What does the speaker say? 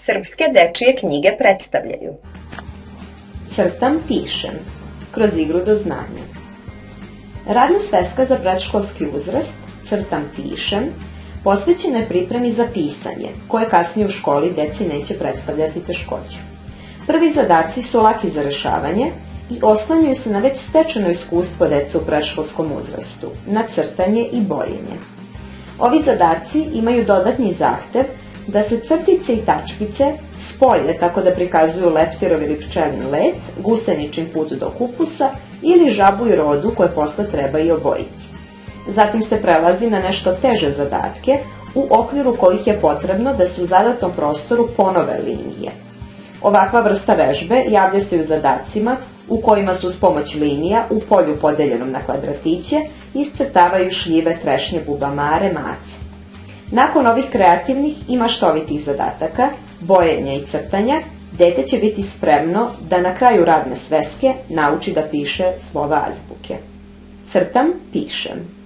srpske dečije knjige predstavljaju Crtam, pišem, kroz igru do znanja. Radna sveska za predškolski uzrast, Crtam, pišem, posvećena je pripremi za pisanje, koje kasnije u školi deci neće predstavljati teškoću. Prvi zadaci su laki za rešavanje i oslanjaju se na već stečeno iskustvo dece u predškolskom uzrastu, na crtanje i bojenje. Ovi zadaci imaju dodatni zahtev da se crtice i tačkice spoje tako da prikazuju leptirov ili pčelin let, guseničin put do kupusa ili žabu i rodu koje posle treba i obojiti. Zatim se prelazi na nešto teže zadatke u okviru kojih je potrebno da se u zadatom prostoru ponove linije. Ovakva vrsta vežbe javlja se u zadacima u kojima su s pomoć linija u polju podeljenom na kvadratiće iscrtavaju šljive, trešnje, bubamare, mace. Nakon ovih kreativnih i maštovitih zadataka, bojenja i crtanja, dete će biti spremno da na kraju radne sveske nauči da piše slova azbuke. Crtam, pišem.